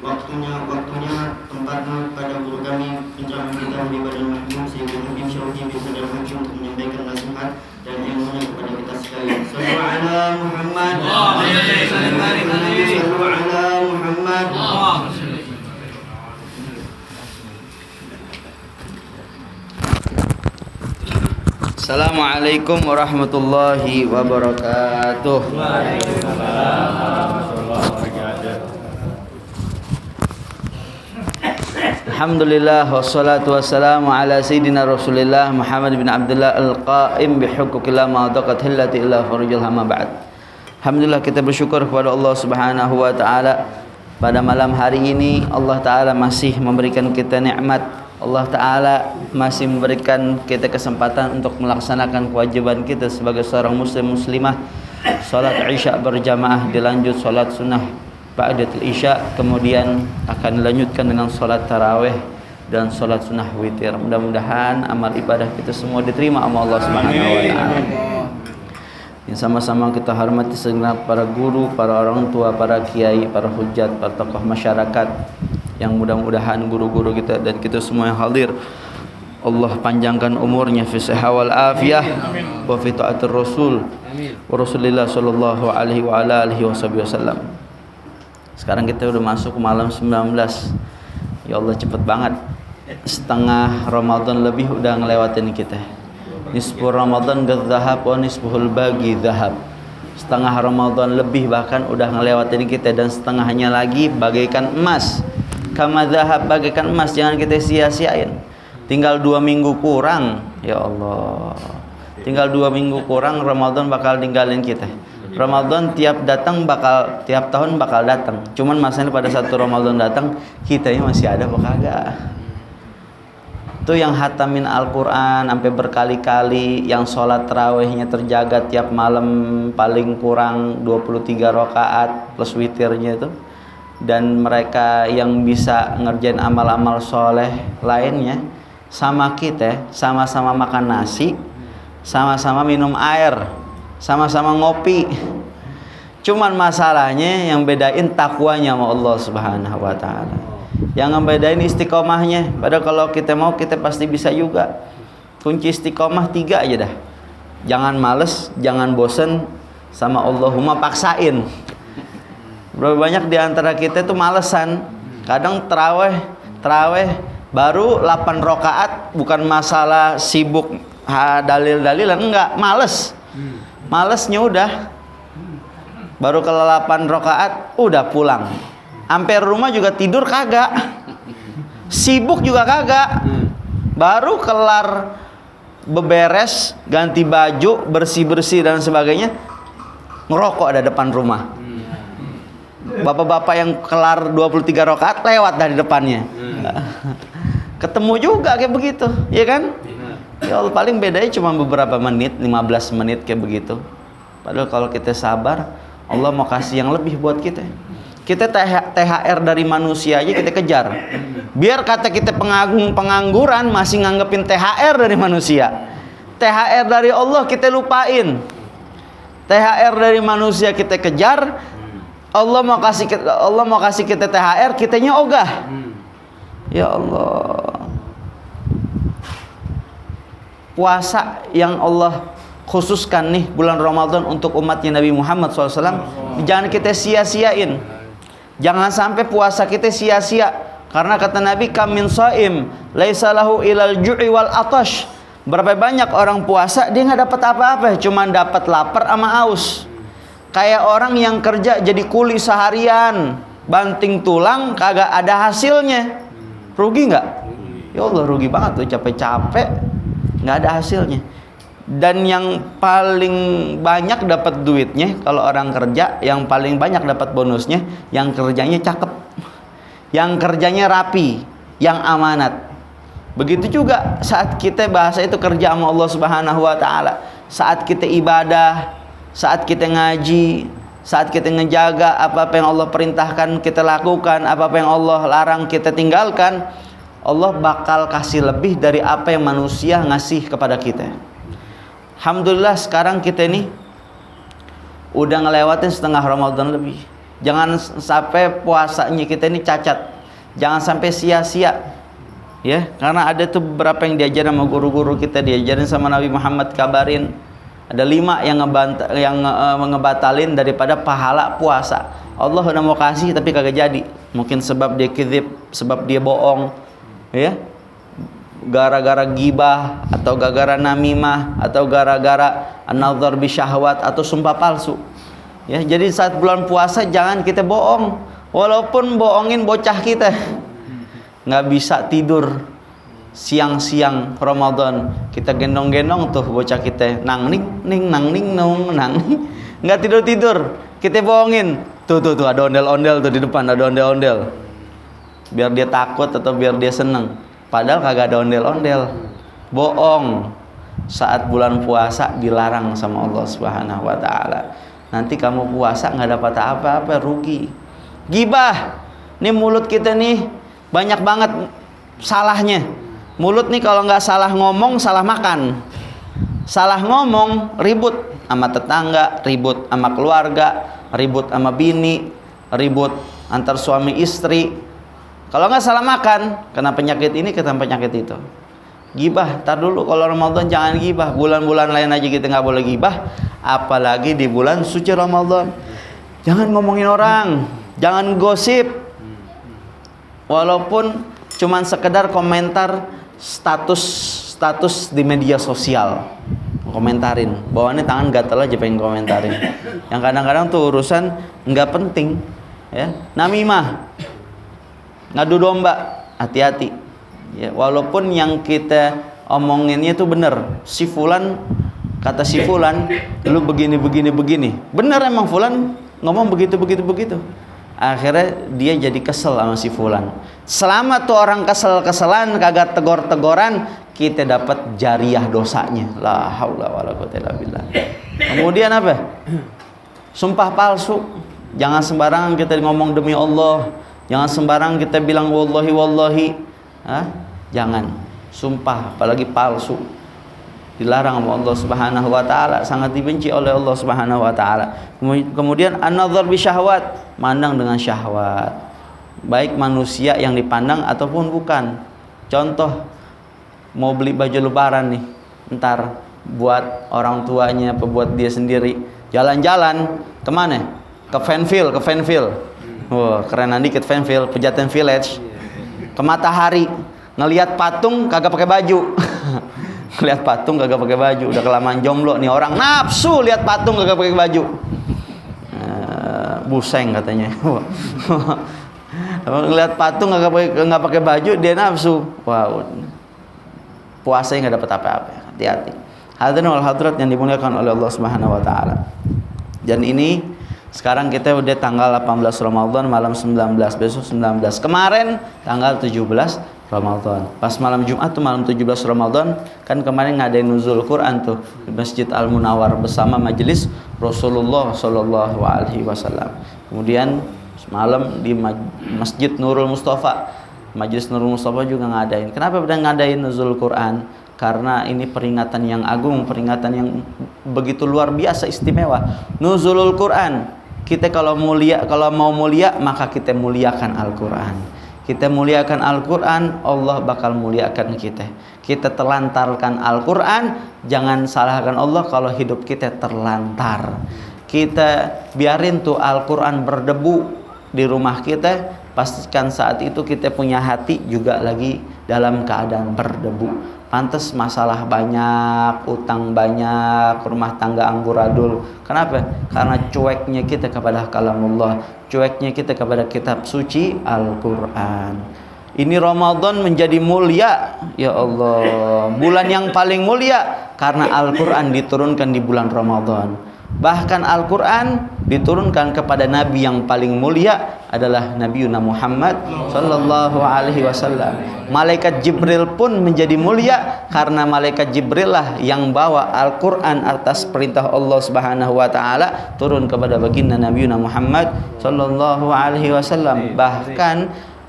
waktunya, tempatnya pada guru kami pencerahan kita di badan mahkum sehingga mungkin Syauqi bisa dan mungkin untuk menyampaikan nasihat dan ilmunya kepada kita sekalian. Sallu ala Muhammad. Sallu ala Muhammad. Assalamualaikum warahmatullahi wabarakatuh. Waalaikumsalam warahmatullahi wabarakatuh. Alhamdulillah wassalatu wassalamu ala sayyidina Rasulillah Muhammad bin Abdullah al-qaim bihuquqillah ma taqat hillati illa farujul hamma ba'd. Alhamdulillah, kita bersyukur kepada Allah Subhanahu wa taala. Pada malam hari ini Allah taala masih memberikan kita nikmat. Allah taala masih memberikan kita kesempatan untuk melaksanakan kewajiban kita sebagai seorang muslim muslimah. Salat Isya berjamaah, dilanjut salat sunnah ba'datul Isya, kemudian akan dilanjutkan dengan salat tarawih dan salat sunnah witir. Mudah-mudahan amal ibadah kita semua diterima sama Allah Subhanahu wa taala. Yang sama-sama kita hormati segenap para guru, para orang tua, para kiai, para hujat, para tokoh masyarakat, yang mudah-mudahan guru-guru kita dan kita semua yang hadir Allah panjangkan umurnya fi sihhah wal afiyah wa fi taatir rasul wa rasulillah sallallahu alaihi wa ala alihi wasallam. Sekarang kita udah masuk ke malam 19. Ya Allah, cepet banget. Setengah Ramadan lebih udah ngelewatin kita. Nisfu Ramadan gadzahab wa nisfuhul bagi dzahab. Setengah Ramadan lebih bahkan udah ngelewatin kita, dan setengahnya lagi bagaikan emas. Kama dzahab, bagaikan emas, jangan kita sia-siain. Tinggal 2 minggu kurang. Ya Allah, tinggal 2 minggu kurang Ramadan bakal tinggalin kita. Ramadan tiap tahun bakal datang. Cuman masalahnya pada satu Ramadan datang, kitanya masih ada apa kagak. Tuh yang hatamin Al-Quran sampai berkali-kali, yang sholat tarawihnya terjaga tiap malam paling kurang 23 rakaat plus witirnya itu, dan mereka yang bisa ngerjain amal-amal soleh lainnya sama kita, sama-sama makan nasi, sama-sama minum air, sama-sama ngopi. Cuman masalahnya yang bedain takwanya sama Allah Subhanahu wa taala. Yang ngebedain istiqomahnya. Padahal kalau kita mau, kita pasti bisa juga. Kunci istiqomah 3 aja dah. Jangan males, jangan bosen, sama Allahumma paksain. Berapa banyak di antara kita tuh malesan. Kadang tarawih baru 8 rakaat, bukan masalah sibuk dalil-dalilan, enggak, males. Malesnya udah baru ke 8 rakaat udah pulang. Sampai rumah juga tidur kagak. Sibuk juga kagak. Baru kelar beberes, ganti baju, bersih-bersih dan sebagainya, ngerokok ada depan rumah. Bapak-bapak yang kelar 23 rakaat lewat dari depannya. Ketemu juga kayak begitu, ya kan? Ya Allah, paling bedanya cuma beberapa menit, 15 menit kayak begitu. Padahal kalau kita sabar, Allah mau kasih yang lebih buat kita. Kita THR dari manusia aja kita kejar. Biar kata kita pengangguran masih nganggepin THR dari manusia. THR dari Allah kita lupain. THR dari manusia kita kejar. Allah mau kasih kita THR, kitanya ogah. Ya Allah. Puasa yang Allah khususkan nih bulan Ramadan untuk umatnya Nabi Muhammad SAW, jangan kita sia-siain. Jangan sampai puasa kita sia-sia. Karena kata Nabi, kam min shaim laisa lahu ilal ju'i wal atash. Berapa banyak orang puasa dia nggak dapat apa-apa, cuma dapat lapar sama aus. Kayak orang yang kerja jadi kuli seharian, banting tulang kagak ada hasilnya. Rugi nggak? Ya Allah, rugi banget tuh, capek-capek nggak ada hasilnya. Dan yang paling banyak dapat duitnya kalau orang kerja, yang paling banyak dapat bonusnya yang kerjanya cakep, yang kerjanya rapi, yang amanat. Begitu juga saat kita bahasa itu kerja sama Allah Subhanahu wa taala. Saat kita ibadah, saat kita ngaji, saat kita ngejaga apa-apa yang Allah perintahkan kita lakukan, apa-apa yang Allah larang kita tinggalkan, Allah bakal kasih lebih dari apa yang manusia ngasih kepada kita. Alhamdulillah sekarang kita ini udah ngelewatin setengah Ramadan lebih. Jangan sampai puasanya kita ini cacat. Jangan sampai sia-sia. Ya, karena ada tuh beberapa yang diajarin sama guru-guru kita, diajarin sama Nabi Muhammad, kabarin. Ada 5 yang ngebatalin daripada pahala puasa. Allah udah mau kasih tapi kagak jadi. Mungkin sebab dia kizib, sebab dia bohong, ya. Gara-gara gibah atau gara-gara namimah atau gara-gara an-nazar bi syahwat atau sumpah palsu. Ya, jadi saat bulan puasa jangan kita bohong. Walaupun bohongin bocah kita. Nggak bisa tidur siang-siang Ramadan, kita gendong-gendong tuh bocah kita, nang ning nung nang, nggak tidur, kita bohongin, tuh ada ondel-ondel tuh di depan, ada ondel-ondel, biar dia takut atau biar dia seneng, padahal kagak ada ondel-ondel. Bohong saat bulan puasa dilarang sama Allah Subhanahu wa taala. Nanti kamu puasa nggak dapat apa-apa, rugi. Gibah, nih mulut kita nih banyak banget salahnya. Mulut nih kalau nggak salah ngomong, salah makan. Salah ngomong, ribut sama tetangga, ribut sama keluarga, ribut sama bini, ribut antar suami istri. Kalau nggak salah makan, kena penyakit ini, kena penyakit itu. Gibah, tar dulu, kalau Ramadan jangan gibah. Bulan-bulan lain aja kita nggak boleh gibah, apalagi di bulan suci Ramadan. Jangan ngomongin orang, jangan gosip. Walaupun cuman sekedar komentar status di media sosial, komentarin, bawaannya tangan gatel aja pengen komentarin. Yang kadang-kadang tuh urusan nggak penting, ya. Namimah, ngadu domba, hati-hati. Ya, walaupun yang kita omonginnya itu bener, si fulan, kata si fulan, lu begini, bener emang fulan ngomong begitu. Akhirnya dia jadi kesel sama si fulan. Selama tuh orang kesel-keselan, kagak tegor-tegoran, kita dapat jariah dosanya. La haula wala quwwata illa billah. Kemudian apa? Sumpah palsu. Jangan sembarangan kita ngomong demi Allah. Jangan sembarangan kita bilang wallahi. Jangan. Sumpah apalagi palsu. Dilarang oleh Allah Subhanahu wa taala, sangat dibenci oleh Allah Subhanahu wa taala. Kemudian an-nazar bi syahwat, mandang dengan syahwat. Baik manusia yang dipandang ataupun bukan. Contoh, mau beli baju lebaran nih, ntar buat orang tuanya apa buat dia sendiri, jalan-jalan kemana? Ke Fanville. Wah, kerenan dikit Fanville, Pejaten Village. Ke Matahari, ngelihat patung kagak pakai baju. Lihat patung kagak pakai baju, udah kelamaan jomblo nih orang, nafsu lihat patung kagak pakai baju. Buseng katanya. Lihat patung kagak pakai baju, dia nafsu. Wow. Puasanya nggak dapat apa-apa. Hati-hati. Hadirin wal hadirat yang dimuliakan oleh Allah Subhanahu wa taala. Dan ini sekarang kita udah tanggal 18 Ramadan, malam 19, besok 19. Kemarin tanggal 17 Ramadan. Pas malam Jumat tuh malam 17 Ramadan, kan kemarin ngadain nuzul Quran tuh di Masjid Al-Munawwar bersama majelis Rasulullah sallallahu alaihi wasallam. Kemudian malam di Masjid Nurul Mustafa, Majelis Nurul Mustafa juga ngadain. Kenapa pada ngadain nuzul Quran? Karena ini peringatan yang agung, peringatan yang begitu luar biasa istimewa. Nuzulul Quran. Kita kalau mau mulia, maka kita muliakan Al-Quran. Kita muliakan Al-Quran, Allah bakal muliakan kita. Kita telantarkan Al-Quran, jangan salahkan Allah kalau hidup kita terlantar. Kita biarin tuh Al-Quran berdebu di rumah kita, pastikan saat itu kita punya hati juga lagi dalam keadaan berdebu. Pantes masalah banyak, utang banyak, rumah tangga amburadul. Kenapa? Karena cueknya kita kepada kalamullah, cueknya kita kepada kitab suci Al-Quran. Ini Ramadan menjadi mulia, ya Allah. Bulan yang paling mulia karena Al-Quran diturunkan di bulan Ramadan. Bahkan Al-Quran diturunkan kepada Nabi yang paling mulia adalah Nabi Muhammad sallallahu alaihi wasallam. Malaikat Jibril pun menjadi mulia karena malaikat Jibril lah yang bawa Al-Quran atas perintah Allah Subhanahu wa taala turun kepada baginda Nabi Muhammad sallallahu alaihi wasallam. Bahkan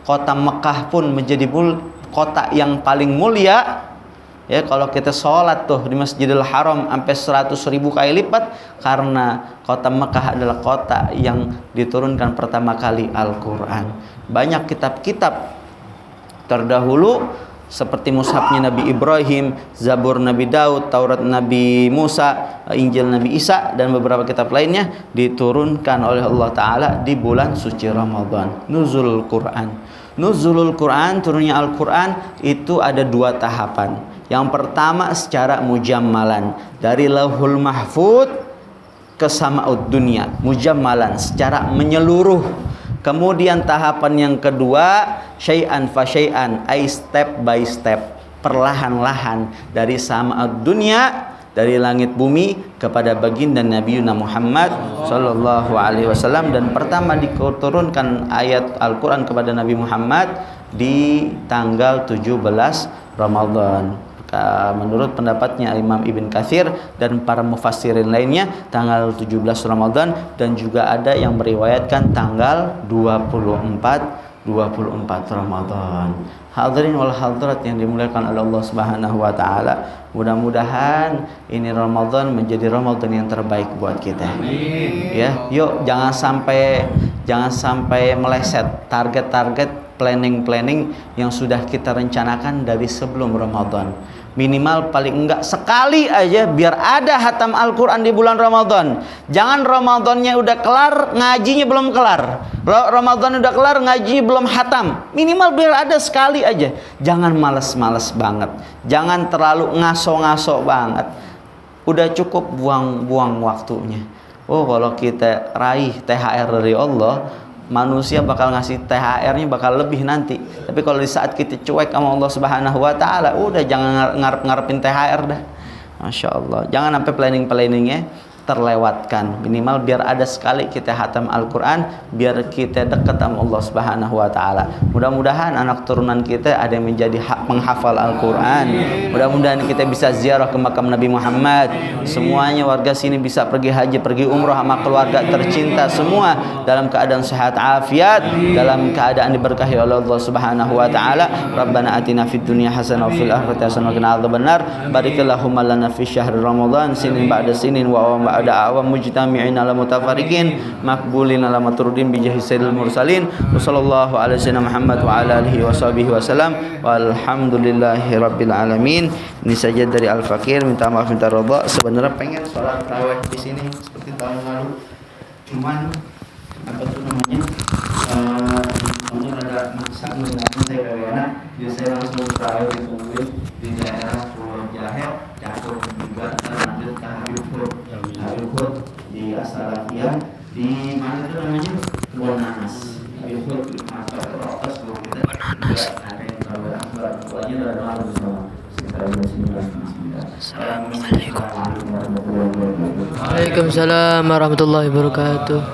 kota Mekah pun menjadi kota yang paling mulia, Ya, kalau kita sholat tuh di Masjidil Haram sampai 100.000 kali lipat, karena kota Mekah adalah kota yang diturunkan pertama kali Al-Quran. Banyak kitab-kitab terdahulu seperti mushafnya Nabi Ibrahim, Zabur Nabi Daud, Taurat Nabi Musa, Injil Nabi Isa, dan beberapa kitab lainnya diturunkan oleh Allah Ta'ala di bulan suci Ramadan. Nuzulul Quran. Nuzulul Quran, turunnya Al-Quran itu ada 2 tahapan. Yang pertama secara mujammalan, dari Lauhul Mahfud ke Sama'ud Dunia, mujammalan, secara menyeluruh. Kemudian tahapan yang kedua, syai'an fa syai'an, step by step, perlahan-lahan, dari Sama'ud Dunia, dari langit bumi kepada baginda Nabi Muhammad sallallahu alaihi wasallam. Dan pertama diturunkan ayat Al-Quran kepada Nabi Muhammad di tanggal 17 Ramadan. Menurut pendapatnya Imam Ibn Katsir dan para mufassirin lainnya tanggal 17 Ramadan, dan juga ada yang meriwayatkan tanggal 24 Ramadan. Hadirin wal hadirat yang dimuliakan oleh Allah Subhanahu wa taala, mudah-mudahan ini Ramadan menjadi Ramadan yang terbaik buat kita. Ya, yuk jangan sampai meleset target-target, planning yang sudah kita rencanakan dari sebelum Ramadan. Minimal paling enggak sekali aja biar ada hatam Al-Quran di bulan Ramadan. Jangan Ramadannya udah kelar, ngajinya belum kelar. Ramadan udah kelar, ngajinya belum hatam. Minimal biar ada sekali aja. Jangan males-males banget. Jangan terlalu ngaso-ngaso banget. Udah cukup buang-buang waktunya. Oh, kalau kita raih THR dari Allah, manusia bakal ngasih THR-nya bakal lebih nanti. Tapi kalau di saat kita cuek sama Allah Subhanahu wa taala, udah jangan ngarep-ngarepin THR dah. Masya Allah. Jangan sampai planning-planningnya terlewatkan. Minimal biar ada sekali kita hatam Al-Quran, biar kita dekat sama Allah Subhanahu wa taala. Mudah-mudahan anak turunan kita ada yang menjadi penghafal Al-Quran. Mudah-mudahan kita bisa ziarah ke makam Nabi Muhammad. Semuanya warga sini bisa pergi haji, pergi umrah sama keluarga tercinta semua dalam keadaan sehat afiat, dalam keadaan diberkahi oleh Allah Subhanahu wa taala. Rabbana atina fid dunya hasanah wa fil akhirati hasanah wa qina adzabannar. Barikallahumma lana fi syahri Ramadan sinin ba'da sinin wa ba'da awam mujtami'in ala mutafariqin makbulin ala maturudin bijahi sayyidil mursalin wa sallallahu ala sayyidina Muhammad wa ala alihi wa sahbihi wasallam walhamdulillahi rabbil alamin. Ini saja dari Al-Fakir, minta maaf minta redha. Sebenarnya pengen sholat tarawih di sini seperti tahun lalu, cuman apa tuh namanya ada maksa menggunakan saya karena jadi saya langsung tarawih ditungguin di daerah Pulau Jahe, jatuh juga lanjut ke Habib di Asalafia, di mana itu namanya Kebun Nanas. Habib mata terlepas kalau kita ada yang tarawih akbar, pokoknya ada malam bersama sekitar 19. Assalamualaikum warahmatullahi wabarakatuh. Waalaikumsalam warahmatullahi wabarakatuh.